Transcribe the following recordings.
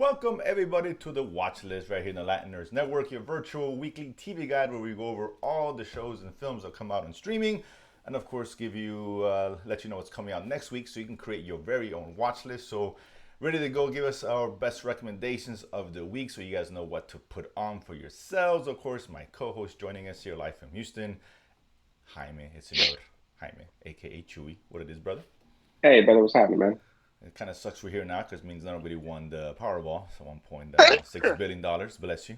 Welcome everybody to the Watchlist right here in the Latin Nerds Network, your virtual weekly TV guide where we go over all the shows and films that come out on streaming, and of course let you know what's coming out next week so you can create your very own watch list. So ready to go, give us our best recommendations of the week so you guys know what to put on for yourselves. Of course, my co-host joining us here live from Houston, Jaime, it's Senor Jaime, aka Chewy. What it is, brother? Hey, brother, what's happening, man? It kind of sucks we're here now because it means nobody won the Powerball. So $1.6 billion. Bless you.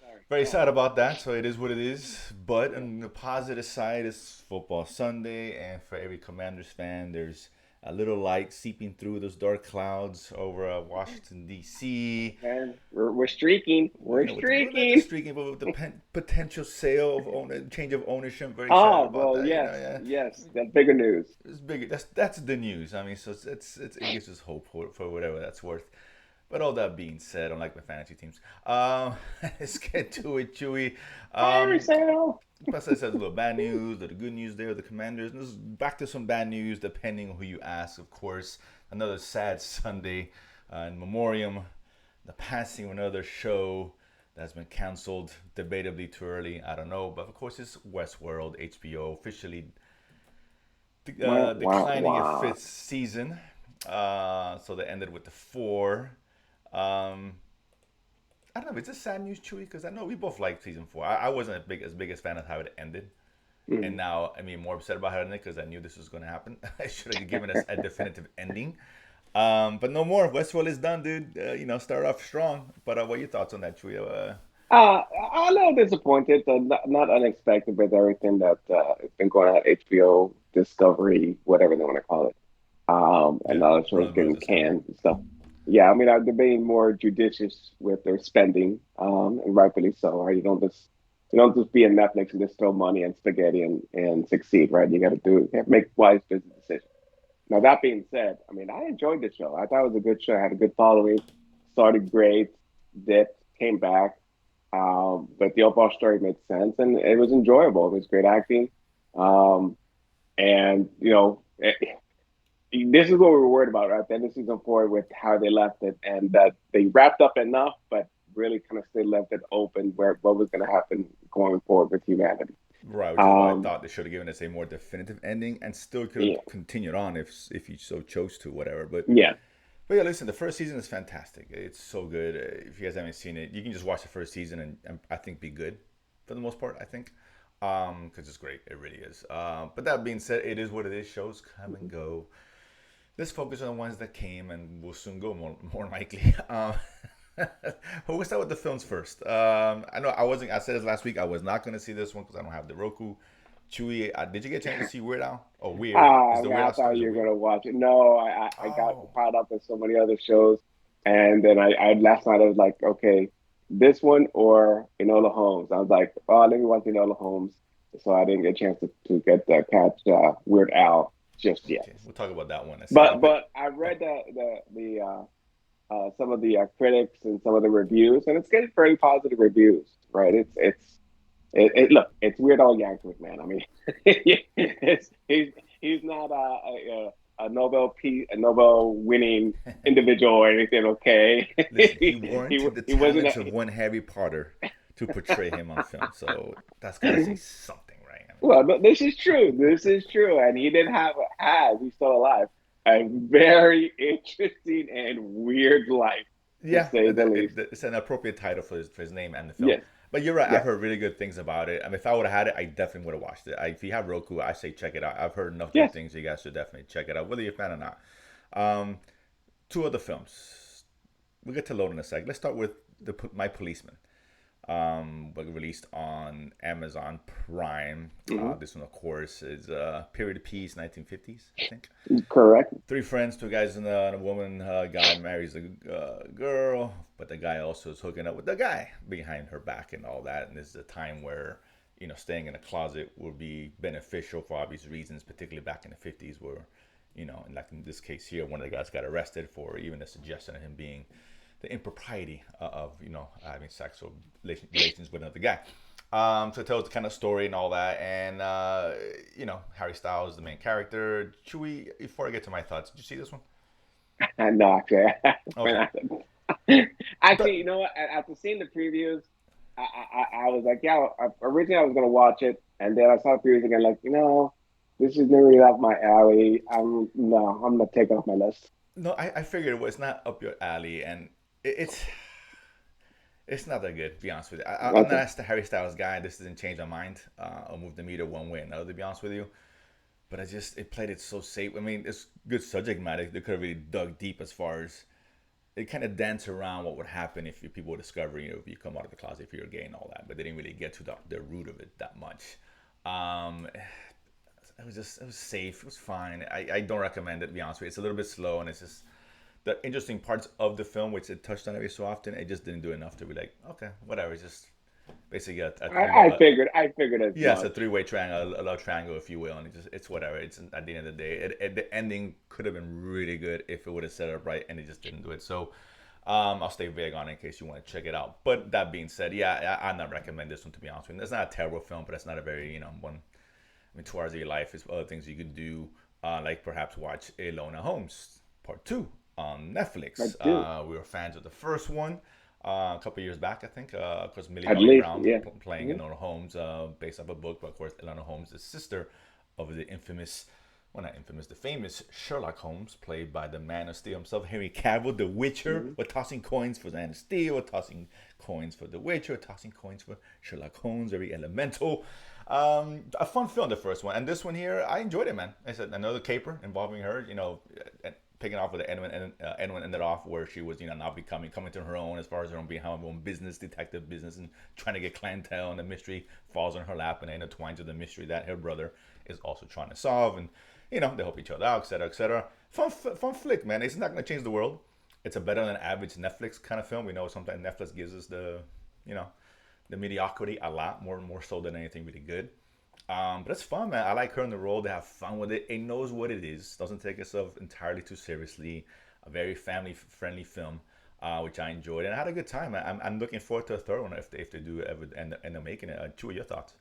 Sorry. Very sad about that. So it is what it is. But on the positive side, it's football Sunday. And for every Commanders fan, there's a little light seeping through those dark clouds over Washington, D.C. Man, we're streaking. We're Not just streaking. streaking, but with the potential sale of change of ownership. Very excited Oh, about well, that. yes, Yeah. yes, that's bigger news. It's big. That's the news. I mean, so it gives us hope for whatever that's worth. But all that being said, unlike my fantasy teams, let's get to it, Chewy. Fire Um, sale. Plus, I said a little bad news, a little good news there. The Commanders. And this is back to some bad news, depending on who you ask. Of course, another sad Sunday in memoriam, the passing of another show that's been canceled, debatably too early. I don't know, but of course, it's Westworld HBO officially Wow, wow, declining its wow. fifth season. So they ended with the four. Um, I don't know. It's a sad news, Chewy, because I know we both liked season four. I wasn't as big as fan of how it ended, and Mhm. now I mean more upset about how it ended because I knew this was going to happen. I should have given us a definitive ending. But no more. Westworld is done, dude. Start off strong. But what are your thoughts on that, Chewy? I'm a little disappointed, not unexpected with everything that has been going on at HBO, Discovery, whatever they want to call it. And Yeah, other shows Warner Bros. getting Discovery. canned and stuff. Yeah, I mean, they're being more judicious with their spending, and rightfully so, right? You don't just be a Netflix and just throw money and spaghetti and succeed, right? You have to make wise business decisions. Now, that being said, I mean, I enjoyed the show. I thought it was a good show. It had a good following, started great, dipped, came back. But the overall story made sense and it was enjoyable. It was great acting. Um, and, this is what we were worried about, right? Then the season four with how they left it and that they wrapped up enough, but really kind of still left it open where what was going to happen going forward with humanity. Right, which is why I Um, thought they should have given us a more definitive ending and still could yeah, have continued on if you so chose to, whatever. yeah, But yeah, listen, the first season is fantastic. It's so good. If you guys haven't seen it, you can just watch the first season and I think be good for the most part. I think because it's great. It really is. But that being said, it is what it is. Shows come and go. Let's focus on the ones that came and will soon go more likely. But we'll start with the films first. I know I wasn't. I said this last week. I was not going to see this one because I don't have the Roku. Chewy, did you get a chance to see Weird Al? Oh, Weird. Is the Weird Man, I Al stuff? thought Is it you were Weird? gonna watch it. No, I got Oh, caught up in so many other shows, and then I last night I was like, okay, this one or Enola Holmes. I was like, oh, let me watch Enola Holmes. So I didn't get a chance to get the catch Weird Al just yet. okay. We'll talk about that one in a second. But But but I oh, read some of the critics and some of the reviews, and it's getting very positive reviews, right? Look, it's Weird Al Yankovic, man. I mean, he's not a Nobel winning individual or anything. Okay, listen, he he warranted the he wasn't talents of a one Harry Potter to portray him on film. So that's got to say something, right? I mean, well. come No, this is true. This is true, and he did he's still alive. A very interesting and weird life, to yeah, say the least. it's an appropriate title for his name and the film. Yes, But you're right. I've yes, heard really good things about it. I mean, if I would have had it, I definitely would have watched it. If you have Roku, I say check it out. I've heard enough good yes. things. You guys should definitely check it out, whether you're a fan or not. Um, two other films. We'll get to load in a sec. Let's start with My Policeman. But released on Amazon Prime. Hmm. This one, of course, is period piece, 1950s, I think. Correct. Three friends, two guys and a woman. Guy marries a girl, but the guy also is hooking up with the guy behind her back and all that. And this is a time where staying in a closet would be beneficial for obvious reasons, particularly back in the 50s, where and like in this case here, one of the guys got arrested for even a suggestion of him being the impropriety of having sexual relations with another guy. So it tells the kind of story and all that, and Harry Styles is the main character. Chewy, before I get to my thoughts, did you see this one? And no, actually, Okay. Actually, But you know what? After seeing the previews, I was like, yeah. Originally, I was gonna watch it, and then I saw the previews again. Like, this is really up my alley. I'm gonna take it off my list. no, I figured it was not up your alley, and it's not that good. To be honest with you, I'm Okay. not a Harry Styles guy. This doesn't change my mind. I'll move the meter one way or another. To be honest with you, but it played it so safe. I mean, it's good subject matter. They could have really dug deep as far as it kind of dance around what would happen if people discover, if you come out of the closet, if you're gay and all that. But they didn't really get to the root of it that much. It was safe. It was fine. I don't recommend it, to be honest with you. It's a little bit slow, and it's just the interesting parts of the film, which it touched on every so often. It just didn't do enough to be like, okay, whatever. It's just basically I figured as yes, a much. three-way triangle, a love triangle, if you will, and it's whatever. It's at the end of the day, the ending could have been really good if it would have set it up right, and it just didn't do it. So, I'll stay vague on it in case you want to check it out. But that being said, yeah, I'm not recommend this one, to be honest with you. It's not a terrible film, but it's not a very one. I mean, 2 hours of your life is other things you could do, like perhaps watch Enola Holmes Part Two on I Netflix. do. We were fans of the first one a couple years back, I think. Of course, Millie At Bobby least, Brown yeah. playing Hmm. Enola Holmes, based off a book. But of course, Enola Holmes is sister of the infamous, well, not infamous, the famous Sherlock Holmes, played by the Man of Steel himself, Henry Cavill, the Witcher. Hmm. We're tossing coins for Man of Steel, we're tossing coins for the Witcher, we're tossing coins for Sherlock Holmes, very elemental. A fun film, the first one, and this one here, I enjoyed it, man. I said another caper involving her, picking off with the Edwin ended off where she was, now coming to her own as far as her own being her own business, detective business, and trying to get clientele, and the mystery falls on her lap and intertwines with the mystery that her brother is also trying to solve, and they help each other out, etc., etc. Fun flick, man. It's not gonna change the world. It's a better than average Netflix kind of film. We know sometimes Netflix gives us you know, the mediocrity a lot more so than anything really good. But it's fun, man. I like her in the role. They have fun with it. It knows what it is. Doesn't take itself entirely too seriously. A very family friendly film, which I enjoyed, and I had a good time. I'm looking forward to a third one if they do ever end up making it. Chew, your thoughts?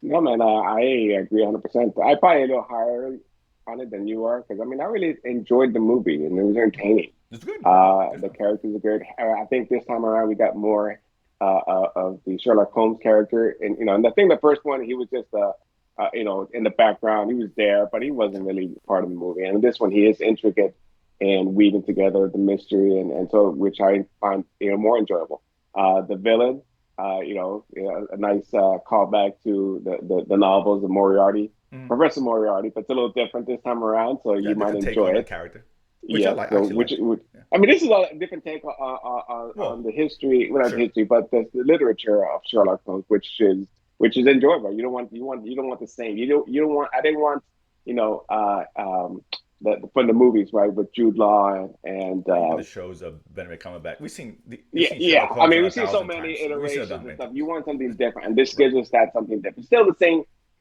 No, man, I agree 100%. I probably a little higher on it than you are because I mean, I really enjoyed the movie and it was entertaining. It's good. Yeah, good The film. characters are good. I think this time around we got more of the Sherlock Holmes character, and and I think the first one he was just in the background. He was there, but he wasn't really part of the movie. And this one he is intricate and weaving together the mystery, and so which I find more enjoyable. The villain, a nice callback to the novels of Moriarty, Mm. Professor Moriarty, but it's a little different this time around, so Yeah, you might different take enjoy on the it. character, which I Yeah. like. So Actually liked. Yeah. I mean, this is a different take on Well, the history, well, not the sure. history, but the literature of Sherlock Holmes, which is enjoyable. You don't want the same. You don't want. I didn't want you know from the movies, right, with Jude Law and Well, even the shows of Benedict Cumberbatch. We've yeah, seen yeah. Sherlock I Holmes mean, done we've a seen so thousand many times. We've seen it done iterations and many stuff. times. You want something different, and this Right. gives us that something different. Still the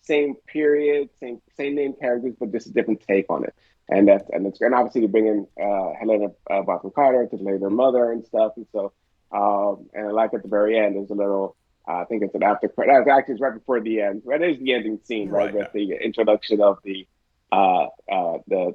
same period, same name characters, but just a different take on it. And obviously to bring in Helena Bonham Carter to play their mother and stuff, and so and I like at the very end there's a little. I think it's an after credit. Actually, it's right before the end. Right, there's the ending scene, right, Right. with Yeah. the introduction of the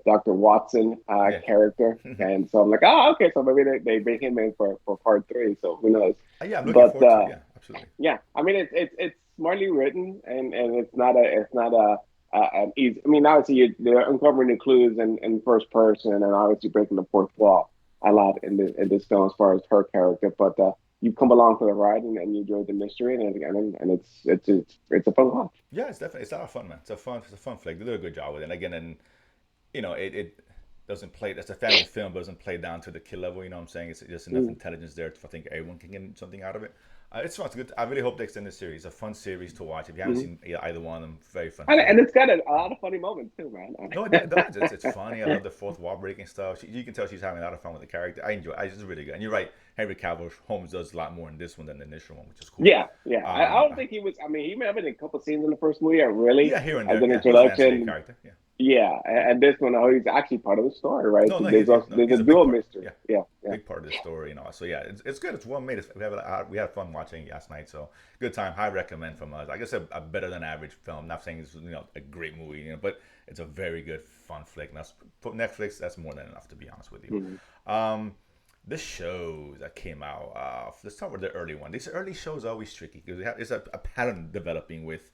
Dr. Watson Yeah. character, and so I'm like, oh, okay, so maybe they bring him in for part three. So who knows? Yeah. I'm looking But forward to it. Yeah. Absolutely. yeah, I mean it's smartly written, and it's not an easy. I mean, obviously they're uncovering the clues in first person, and obviously breaking the fourth wall a lot in this film as far as her character. But you come along for the ride, and you enjoy the mystery, and it's a fun watch. Yeah. It's a lot of fun, man. It's a fun flick. They do a good job with it. And again, it doesn't play. That's a family film, but doesn't play down to the kill level. You know what I'm saying? It's just enough Mm. intelligence there. I think everyone can get something out of it. It's fun. It's good. I really hope they extend the series. It's a fun series to watch. If you haven't Mm-hmm. seen either one of them, very fun And film. it's got a lot of funny moments too, No, man. it does. It's funny. I love the fourth wall breaking stuff. You can tell she's having a lot of fun with the character. I enjoy it. It's really good. And you're right. Henry Cavill Holmes does a lot more in this one than the initial one, which is cool. Yeah, yeah. I Um, don't think he was. I mean, he may have been in a couple scenes in the first movie, really, yeah, here and as there. an Yeah, he's an ancillary introduction. character. Yeah. Yeah, and this one, oh, he's actually part of the story, right? No, So no, there's also no, there's a he's a big dual part. mystery. Yeah, Yeah, yeah. big part of the story. So yeah, it's good. It's well made. We had fun watching it last night. So good time. High recommend from us. Like I said, a better than average film. Not saying it's a great movie, but it's a very good fun flick. Now for Netflix, that's more than enough to be honest with you. Mhm. Um, the shows that came out. Let's start with the early one. These early shows are always tricky because there's a pattern developing with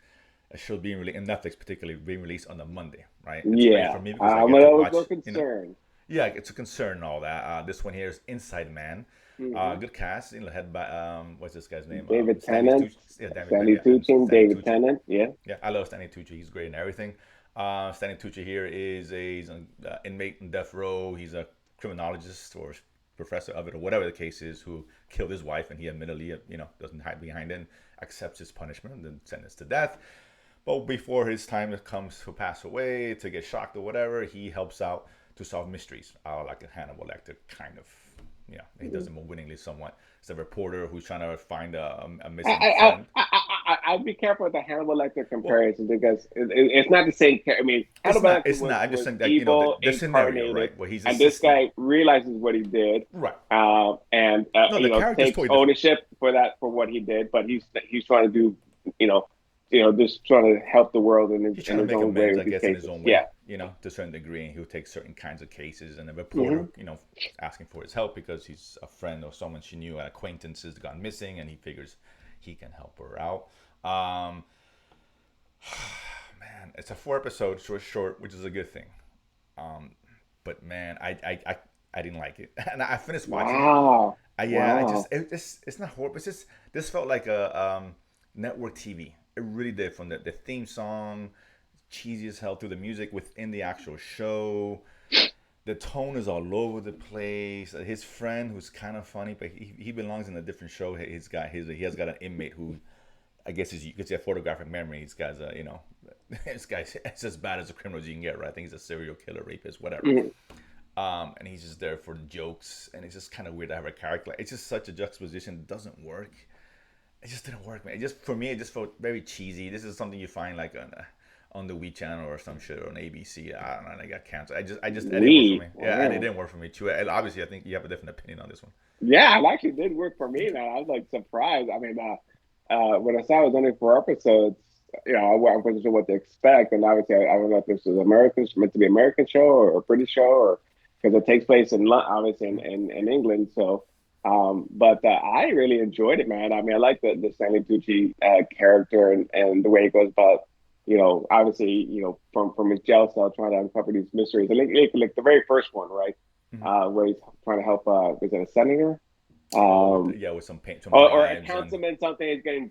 a show being released, in Netflix particularly, being released on a Monday, right? It's great Yeah, for me because I I'm get to always a little watch, concerned. yeah, it's a concern and all that. This one here is Inside Man. Hmm. Good cast, led by what's this guy's name? David Stanley Tennant, Tucci. Yeah, Stanley yeah, and Tucci, Stanley David Tucci. Tennant. Yeah. Yeah, I love Stanley Tucci. He's great in everything. Stanley Tucci here is he's an inmate in death row. He's a criminologist or professor of it or whatever the case is who killed his wife, and he admittedly, doesn't hide behind it, and accepts his punishment and then sentenced to death. But before his time comes to pass away, to get shocked or whatever, he helps out to solve mysteries, like a Hannibal Lecter kind of. Yeah, he does them unwittingly somewhat. It's a reporter who's trying to find a missing friend. I'd be careful with the Hannibal Lecter Well, comparison because it's not the same. I mean, it's Hannibal not. Lecter It's was not. I'm just was saying that evil the scenario, incarnated, right, where he's and this assisting. guy realizes what he did, Right. and No, the character's takes totally different. ownership for what he did. But he's trying to do, you know, just trying to help the world He's in trying to his make own way amends, with I these guess, in his cases. own way, Yeah. to a certain degree. And he'll take certain kinds of cases. And the Hmm. reporter, asking for his help because he's a friend or someone she knew, an acquaintance has gone missing, and he figures he can help her out. Um, man, it's a 4 episode, short, which is a good thing. Um, but man, I didn't like it, and I finished watching it. Wow. Yeah, Wow. it's not horrible. It's just this felt like a network TV. It really did, from the theme song, cheesy as hell, through the music within the actual show. The tone is all over the place. His friend, who's kind of funny, but he belongs in a different show. He has got an inmate who, I guess, is, you can see a photographic memory. He's got this guy's it's as bad as a criminal as you can get, right? I think he's a serial killer, rapist, whatever. Mhm. And he's just there for the jokes, and it's just kind of weird to have a character. It's just such a juxtaposition. It doesn't work. It just didn't work, man. It just, for me, it just felt very cheesy. This is something you find like on the Wii channel or some shit, or on ABC. I don't know. And it got canceled. It didn't work for me. We Yeah, and it wow. didn't work for me too. And obviously, I think you have a different opinion on this one. Yeah, it actually did work for me, man. I was like surprised. I mean, when I saw it was only 4 episodes, I wasn't sure what to expect. And obviously, I don't know if this was meant to be American show or a British show, or because it takes place obviously in England. So, but I really enjoyed it, man. I mean, I like the Stanley Tucci character and the way he goes about, obviously, from his jail cell trying to uncover these mysteries. I think like the very first one, right? Mm-hmm. Where he's trying to help, was it a senator? Oh, Um, with some paint, some or a bribes, and councilman, something. He's getting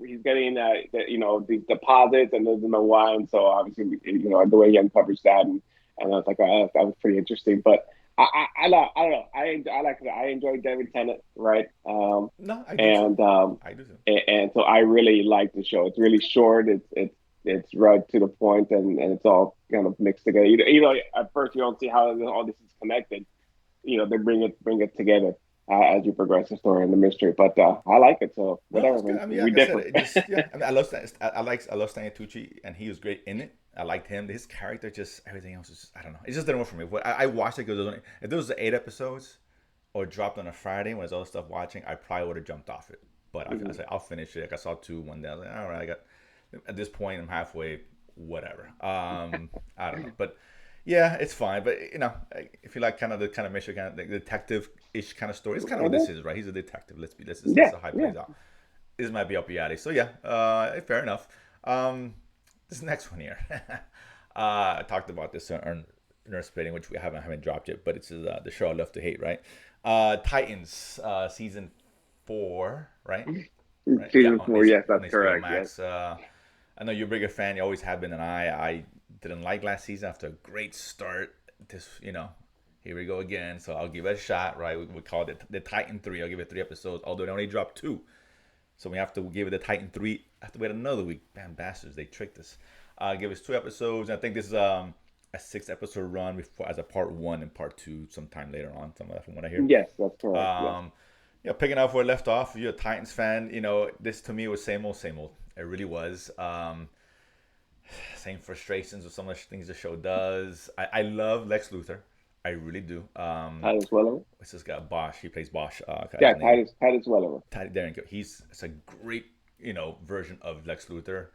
these deposits and doesn't know why, and so obviously the way he uncovers that, and I was like, oh, that was pretty interesting. But I don't know, I like it. I enjoy David Tennant, right? no, I do too. And I do too. and so I really like the show. It's really short. It's right to the point, and it's all kind of mixed together. At first you don't see how all this is connected. They bring it together as you progress the story and the mystery. But I like it, so No, whatever, it's good. man. I mean, We like I said, differ. it just, yeah. I mean, I love Stanley Tucci, and he was great in it. I liked him. His character, just everything else is, I don't know. It just didn't work for me. But I watched it because if there was 8 episodes or dropped on a Friday when there's other stuff watching, I probably would have jumped off it. But I Mhm. said I'll finish it. Like I saw two one day. I was like, all right, I got. At this point, I'm halfway. Whatever. I don't know, but yeah, it's fine. But if you like kind of the kind of mission, kind of the detective ish kind of story, it's kind of what this Mhm. is, right? He's a detective. Let's just Yeah, that's how it yeah. plays out. This might be up your alley. So yeah, fair enough. This next one here, I talked about this on Nurse Splitting, which we haven't dropped yet, but it's the show I love to hate, right? Titans, season 4, right? Right? Yeah, Season four, yes, On that's HBO correct. Yes. Max. I know you're a bigger fan. You always have been, and I didn't like last season after a great start. This, here we go again. So I'll give it a shot, right? We called it the Titan 3. I'll give it 3 episodes, although they only dropped 2. So we have to give it the Titan 3. I have to wait another week. Damn bastards, they tricked us. Give us 2 episodes. I think this is a 6 episode run before, as a part 1 and part 2 sometime later on. Some of that from what I hear. Yes, that's correct. Yes. Um, Picking up where I left off, if you're a Titans fan, this to me was same old, same old. It really was. Same frustrations with some of the things the show does. I love Lex Luthor. I really do. Titus Welliver. What's this guy? Bosch. He plays Bosch. His Yeah, name. Titus Welliver. There you go. It's a great, version of Lex Luthor.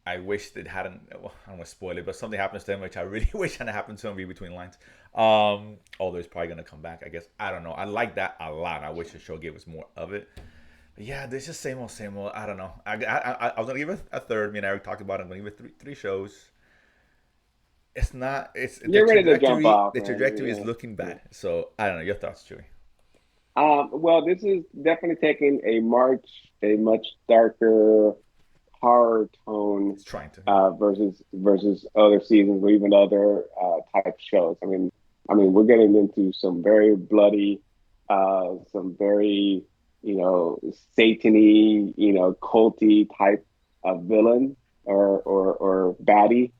I wish it hadn't. Well, I don't want to spoil it, but something happens to him, which I really wish hadn't happened to him. Read between lines. Although he's probably gonna come back, I guess. I don't know. I like that a lot. I wish the show gave us more of it. But yeah, there's just same old, same old. I don't know. I was gonna give it a third. Me and Eric talked about it. I'm gonna give it three shows. It's not. It's the You're ready to jump trajectory. off, The man. trajectory is looking Yeah. bad. So I don't know. Your thoughts, Chewy? Well, this is definitely taking a much darker horror tone It's trying to. Yeah. versus other seasons or even other type shows. I mean, we're getting into some very bloody, some very satany, culty type of villain or baddie.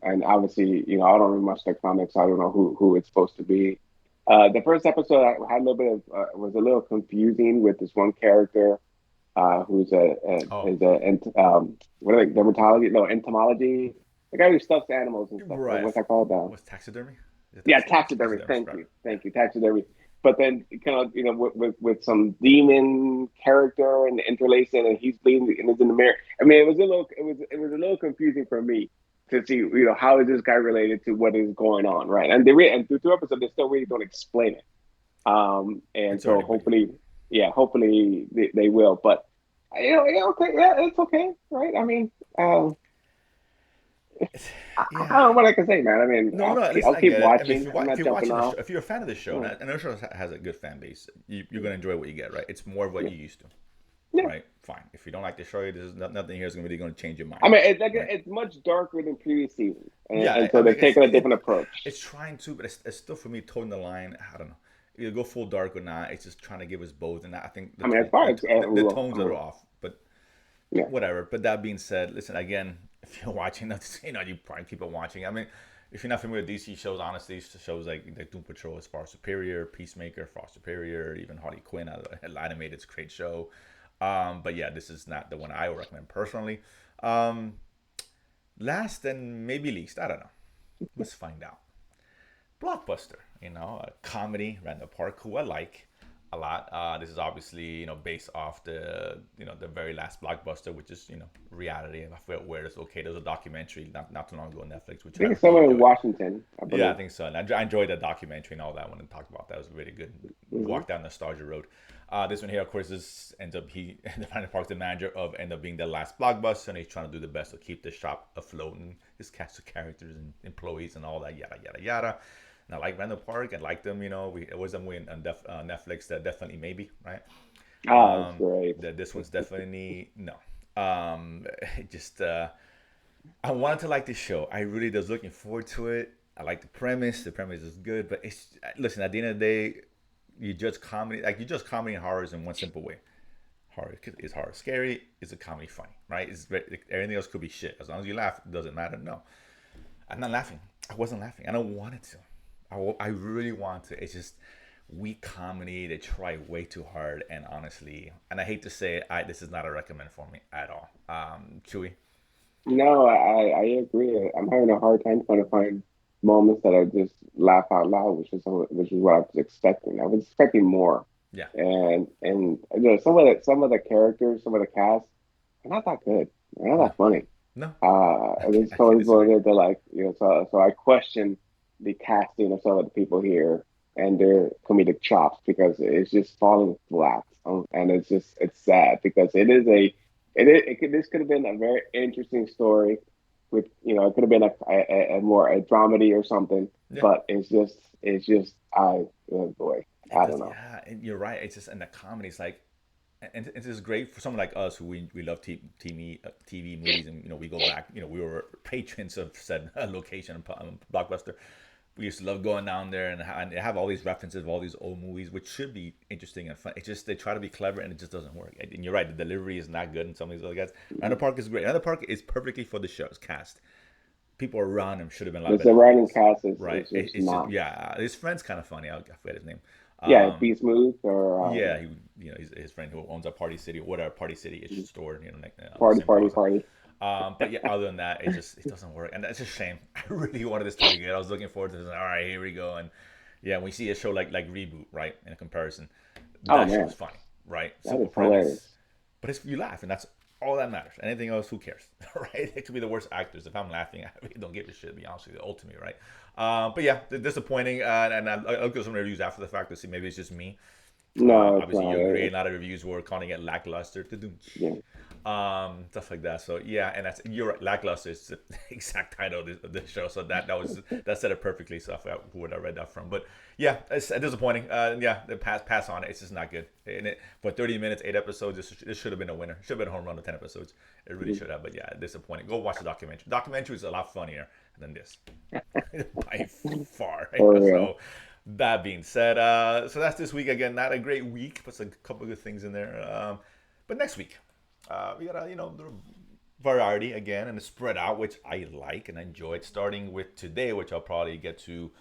And obviously, I don't read much the comics. So I don't know who it's supposed to be. The first episode I had a little bit of was a little confusing with this one character who's Oh, what are they, dermatology? No, entomology. The guy who stuffs animals and stuff. right. What's that called? What's taxidermy? Is it Yeah, taxidermy? taxidermy. Taxidermy, Thank right? you, Yeah. thank you, taxidermy. But then kind of with some demon character and interlacing, and he's bleeding and it's in the mirror. I mean, it was a little confusing for me to see how is this guy related to what is going on, right? And through two episodes they still really don't explain it. And It's so already big. hopefully, yeah, hopefully they will. But yeah, okay, yeah, it's okay, right? I mean, I Yeah. don't know what I can say, man. I mean, No, no. Listen, I'll I keep get it. I mean, watching. I'm if not you're jumping watching the show, off. if you're a fan of the show, Yeah, and the show has a good fan base, you're gonna enjoy what you get, right? It's more of what yeah, you used to, yeah. right? Fine. If you don't like the show, there's nothing here is really gonna change your mind, I mean, it's like right? it's much darker than previous seasons, and Yeah. so I they're mean, taking a different approach. it's trying to, but it's still for me toeing the line. I don't know. Either go full dark or not. It's just trying to give us both, and I think I mean, as far as the tones are off, but yeah, whatever. But that being said, listen again. If you're watching, you probably keep on watching. I mean, if you're not familiar with DC shows, honestly, shows like Doom Patrol is far superior, Peacemaker far superior, even Harley Quinn animated, it's a great show. But yeah, this is not the one I would recommend personally. Um, Last and maybe least, I don't know. Let's find out. Blockbuster, a comedy, Randall Park, who I like a lot. This is obviously, based off the very last Blockbuster, which is, reality. I forget where it's located. There's a documentary not too long ago on Netflix, I which I think it's really somewhere in enjoyed. Washington, I Yeah, I believe. think so. And I enjoyed that documentary and all that when I talked about that. It was really good. Hmm. Walk down nostalgia road. This one here, of course, is ends up the Randall Park's the manager of end up being the last Blockbuster, and he's trying to do the best to keep the shop afloat and his cast of characters and employees and all that yada yada yada. And I like Randall Park. I like them. It was them on Netflix. That definitely maybe right. Ah, it's great. That this one's definitely no. Just I wanted to like this show. I really was looking forward to it. I like the premise. The premise is good, but it's listen. At the end of the day, you judge comedy and horrors in one simple way. Horror is horror scary. Is a comedy funny? Right? Everything else could be shit. As long as you laugh, it doesn't matter. No, I'm not laughing. I wasn't laughing. I don't want it to. I really want to. It's just weak comedy. They try way too hard, and honestly, and I hate to say it, this is not a recommend for me at all. Chewy. No, I agree. I'm having a hard time trying to find moments that I just laugh out loud, which is what I was expecting. I was expecting more, Yeah. and some of the characters, some of the cast, they're not that good. They're not No. that funny. No. There's I so can't many people disagree. that they're like, so I question the casting of some of the people here and their comedic chops because it's just falling flat. And it's sad because this could have been a very interesting story with, it could have been a more a dramedy or something, Yeah. but it's just oh boy, It I does. don't know. Yeah, and you're right. It's just and the comedy is like, and it's just great for someone like us who we love TV movies, and we go back. We were patrons of said location Blockbuster. We used to love going down there and have all these references of all these old movies, which should be interesting and fun. It's just they try to be clever and it just doesn't work. And you're right, the delivery is not good in some of these other guys. Randall Park is great. Randall Park is perfectly for the show's cast. People around him should have been a lot The better than he writing is. cast is, Right? is just It's just not. yeah. His friend's kind of funny. I forget his name. Yeah, Um, Be Smooth or yeah, his friend who owns a Party City or whatever Party City ish store. Like, Party same Party process. Party. But yeah, other than that, it doesn't work, and that's a shame. I really wanted this to be good. I was looking forward to this. All right, here we go, and yeah, we see a show like Reboot, right? In comparison, Oh that show's man, funny, right? that Simple is hilarious. premise, but you laugh, and that's All that matters. Anything else, who cares, right? It could be the worst actors. If I'm laughing, I really don't give a shit. To be honest with you, ultimately, right? But yeah, disappointing. And I'll go some reviews after the fact to see maybe it's just me. No, it's Obviously, not. you agree. A lot of reviews were calling it lackluster. Yeah. Stuff like that. So yeah, and that's you're right, lackluster is the exact title of the show. So that said it perfectly. So I forgot who I read that from, but yeah, it's disappointing. Yeah, the pass on it. It's just not good. And for 30 minutes, 8 episodes, this should have been a winner. Should have been a home run of 10 episodes. It really should have. But yeah, disappointing. Go watch the documentary. Documentary is a lot funnier than this by far. For real. So that being said, so that's this week again. Not a great week, but a couple of good things in there. But next week, we got a little variety again and spread out, which I like and enjoyed. Starting with today, which I'll probably get to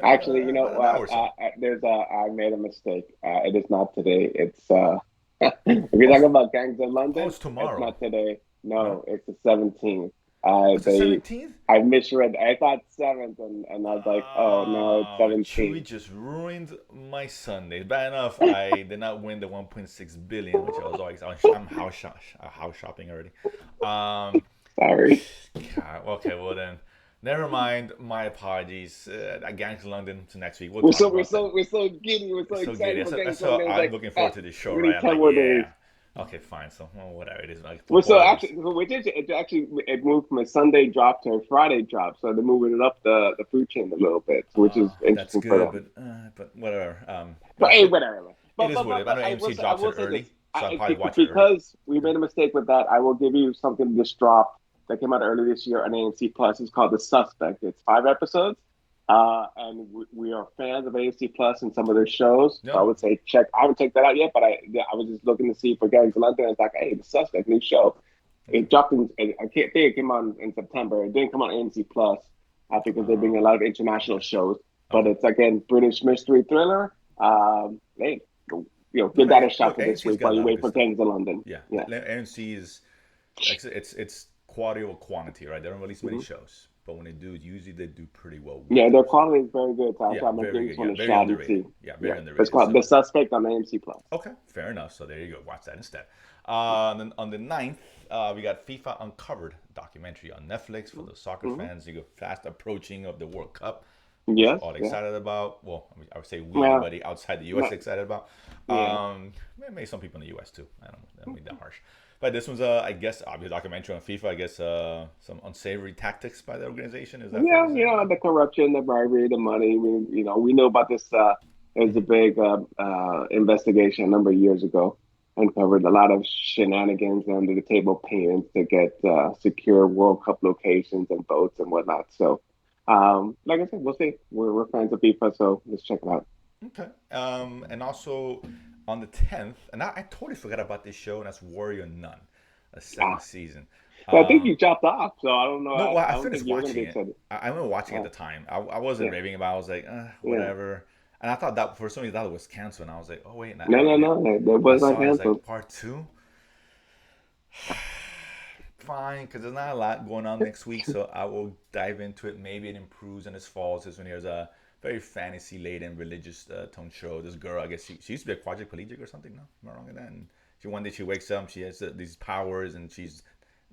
Actually, you know about an hour what? or so. I made a mistake. It is not today. It's if you're Oh, talking about Gangs of oh, London, it's it's tomorrow, not today. no? No, it's the 17th. It's the They 17th. I misread. I thought 7th, and I was like, oh no, it's Chewy 17th. just ruined my Sunday. Bad enough, I did not win the 1.6 billion, which I was always I'm house shopping already. Um, Sorry. God, okay, well then, never mind. My apologies. Gangs of London to next week. We'll We're talk so we're about that. so we're so giddy. We're so So good. excited That's for so, that's Gangs of so London. It's I'm like, looking forward to this show, we right? need I'm 10 like, more days. yeah. Okay, fine. So whatever it is, like Well, so spoilers. actually, so we did it actually it moved from a Sunday drop to a Friday drop, so they're moving it up the food chain a little bit, which is That's interesting for good, them. but whatever. But hey, whatever. It is what it is. I know AMC I drops it will say early, this: so I'll probably watch it early. because we made a mistake with that, I will give you something that just dropped that came out early this year on AMC Plus. It's called The Suspect. It's 5 episodes, and we are fans of AMC Plus and some of their shows. So I No. would say check. I haven't checked that out yet, but I was just looking to see for Gangs of London. It's like, hey, The Suspect, new show. Okay. It dropped in. I can't think it came on in September. It didn't come on AMC Plus because they bring a lot of international shows. But Okay. it's again British mystery thriller. Hey, No, give that a look, shot for this AMC's week got a while you lot of wait good for stuff. Gangs of London. Yeah, Yeah. AMC is like it's quality over quantity, right? They don't release many Hmm. shows, but when they do, usually they do pretty well with Yeah, them. their So quality is very good. So yeah, I'm gonna very give good. this Yeah, one a very shot and underrated. see. Yeah, very Yeah, it's underrated. called So The Suspect on AMC Plus. okay, fair enough. So there you go. Watch that instead. Then on the 9th, we got FIFA Uncovered documentary on Netflix for the soccer Mm-hmm. fans. You go fast approaching of the World Cup, which we're Yes. all Yeah. excited about. Well, I would say we, Well, anybody outside the U.S. not, excited about. yeah. Maybe some people in the U.S. too. I don't know. That made that harsh. But this one's, I guess, obviously a documentary on FIFA. I guess some unsavory tactics by the organization. Is that fair Yeah, to say? the corruption, the bribery, the money. We know about this. It was a Mm-hmm. big investigation a number of years ago, uncovered a lot of shenanigans under the table payments to get secure World Cup locations and boats and whatnot. So, like I said, we'll see. We're fans of FIFA, so let's check it out. Okay. And also on the 10th, and I totally forgot about this show, and that's Warrior Nun, a second Ah, season. but I think Um, you chopped off, so I don't know. no, well, I I don't finished think you're going to watching be it. excited. I remember watching at Uh, the time. I wasn't yeah, raving about it. I was like, yeah. whatever. And I thought that for some reason that was canceled, and I was like, oh, wait. And No, no, no. That I was not saw it as like canceled. part two. Fine, because there's not a lot going on next week, so I will dive into it. Maybe it improves and it falls. This one here's a very fantasy laden, religious tone show. This girl, I guess she used to be a quadriplegic or something. No, am I wrong in that? And one day she wakes up, she has these powers, and she's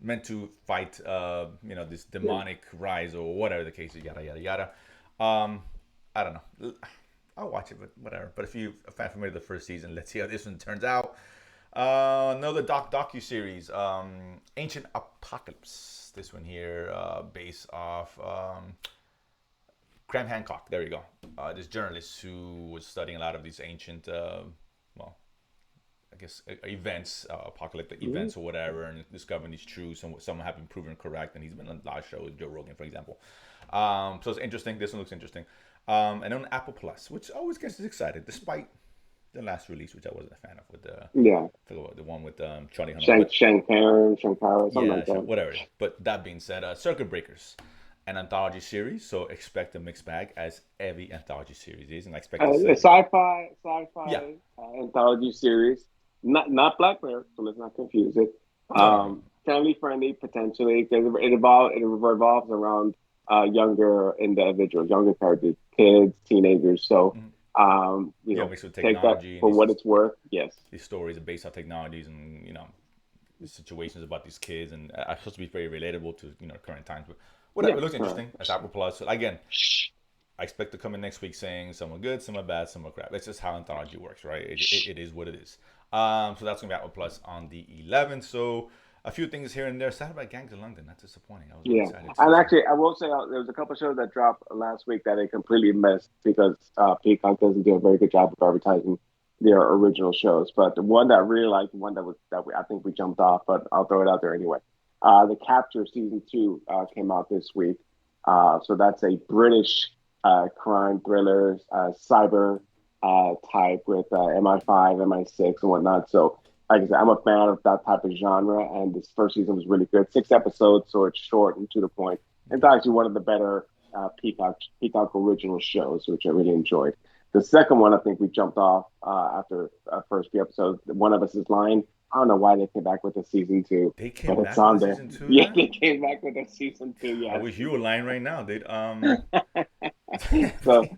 meant to fight, this Yeah. demonic rise or whatever the case is. Yada yada yada. Um, I don't know. I'll watch it, but whatever. But if you're a fan familiar with the first season, let's see how this one turns out. Another docu series, Ancient Apocalypse. This one here, based off Graham Hancock. There you go. This journalist who was studying a lot of these ancient, well, I guess events, apocalyptic Mhm. events or whatever, and discovering these truths. And some have been proven correct. And he's been on a lot of shows, Joe Rogan, for example. So it's interesting. This one looks interesting. And on Apple Plus, which always gets us excited, despite the last release, which I wasn't a fan of, with Yeah. the one with Charlie Hunnam. But Shankara, something yeah, like sure, that. whatever it is. But that being said, Circuit Breakers, an anthology series, so expect a mixed bag as every anthology series is, and I expect the A second. Yeah, sci-fi anthology series, not Black Mirror, so let's not confuse it. no, no, no. Family friendly potentially because it revolves around younger individuals, younger characters, kids, teenagers. So, Mhm. Yeah, mixed with take that technology and for what it's worth. Yes. these stories are based on technologies, and the situations about these kids, and are supposed to be very relatable to current times. But whatever, Yeah, it looks correct. interesting. That's Apple Plus. So again, I expect to come in next week saying some are good, some are bad, some are crap. That's just how anthology works, right? It is what it is. So that's gonna be Apple Plus on the 11th. So a few things here and there. Sad about Gangs of London. That's disappointing. I was really Yeah, excited to see and some. actually, I will say there was a couple shows that dropped last week that they completely missed because Peacock doesn't do a very good job of advertising their original shows. But the one that I really liked, the one I think we jumped off, but I'll throw it out there anyway. The Capture season 2 came out this week. So that's a British crime thriller, cyber type with MI5, MI6, and whatnot. So like I said, I'm a fan of that type of genre, and this first season was really good. 6 episodes, so it's short and to the point. It's Okay. actually one of the better Peacock original shows, which I really enjoyed. The second one, I think we jumped off after first few episodes. One of Us Is Lying. I don't know why they came back with a season 2, They but came it's back with on a there. season two of Yeah, that. they came back with a season 2. I Yes. wish you were lying right now, dude. So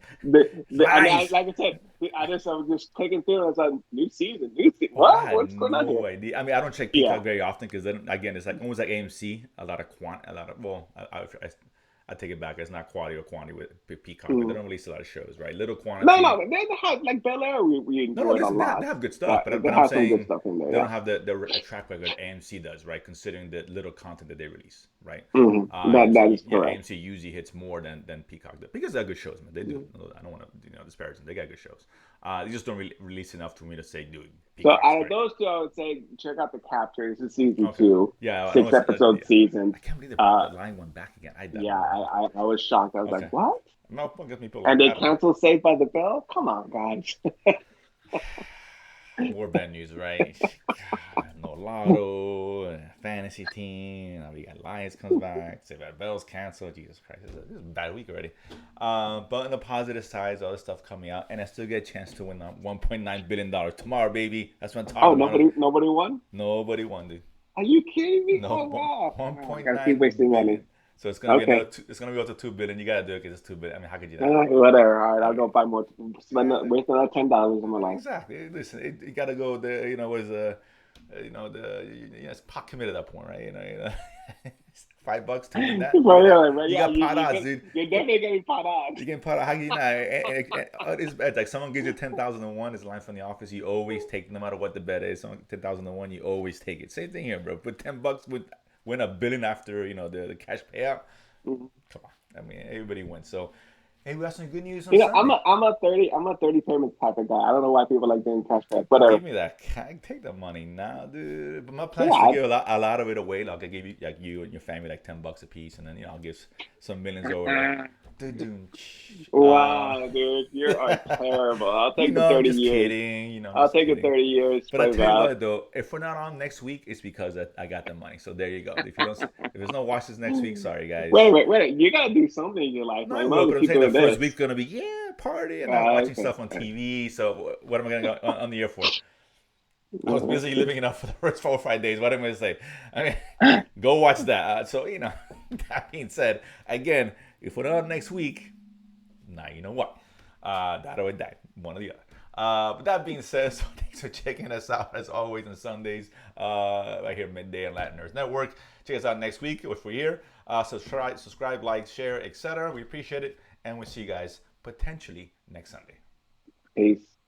I mean, Lies. like I said, I was just clicking through and I was like, new season. Oh, I What? had What's going on here? no idea. I mean, I don't check Yeah. Peacock very often because then again, it's like almost like AMC. A lot of. Well, I take it back. It's not quality or quantity with Peacock, but they Mm. don't release a lot of shows, right? Little No, quantity. they have like Bel Air. We No, no, enjoyed a listen, they lot, have good stuff, but but they I'm have some good saying stuff in there. they don't Yeah. have the track record AMC does, right? Considering the little content that they release, right? That is Yeah, correct. AMC usually hits more than Peacock does because they have good shows, man. They do. I don't want to disparage them. They got good shows. They just don't release enough for me to say, dude, So Peacock's out of great. those two, I would say check out the Capture. This is season Okay. 2, Yeah, I know six it's. episode Yeah. season. I can't believe they brought Uh, the Line one back again. I don't yeah, know. I was shocked. I was like, Okay. what? No, I guess people And like. they I don't know. canceled Saved by the Bell. Come on, guys. More bad news, right? God, no lotto, fantasy team. Now we got Lions comes back. Say that Bell's canceled. Jesus Christ, this is a bad week already. But on the positive side, all this stuff coming out, and I still get a chance to win $1.9 billion tomorrow, baby. That's what I'm Oh, talking about. nobody won. Nobody won, dude. Are you kidding me? No, Oh wow! one Oh, I point gotta keep nine wasting money. billion. So it's gonna be Okay, another. It's gonna go to 2 billion. You gotta do it because it's 2 billion. I mean, how could you not? whatever. All right, I I'll go mean, buy more. yeah, Waste another $10 in my life. exactly. Listen, you gotta go there. What is it's pot committed at that point, right? $5 to win that. Right, right, right. You Yeah, got pot odds, dude. you're definitely getting pot odds. You can pot. How can you not? It's bad. Like someone gives you 10,001. It's a line from the office. You always take, no matter what the bet is. Someone 10,001. You always take it. Same thing here, bro. Put $10 would win $1 billion after the cash payout. Mhm. Come on. I mean, everybody wins. So, hey, we got some good news on You know, Sunday. I'm a 30 payment type of guy. I don't know why people like doing cash back. Give Whatever. me that. Take the money now, dude. But my plan Yeah. is to give a lot of it away. Like I give you, like you and your family, like $10 a piece, and then I'll give some millions over. Like, dude. Wow, dude, you are terrible. I'll take the I'm 30 just years. kidding. I'm I'll just take the kidding. 30 years, But I spread it tell you out. what, though, if we're not on next week, it's because I got the money. So there you go. If you don't, if there's no watches next week, sorry guys. Wait. You gotta do something in your life, No, man. I You might will, as well but I'm keep saying the doing first this. week's gonna be party and then watching Okay. stuff on TV. So what am I gonna go on the air for? I was Uh-huh. busy living it up for the first 4 or 5 days. What am I gonna say? I mean, go watch that. So that being said, again, if we're not on next week, now you know what. That or die, one or the other. But that being said, so thanks for checking us out as always on Sundays, right here midday on Latin Nerds Network. Check us out next week if we're here. Subscribe, like, share, etc. We appreciate it, and we'll see you guys potentially next Sunday. Peace.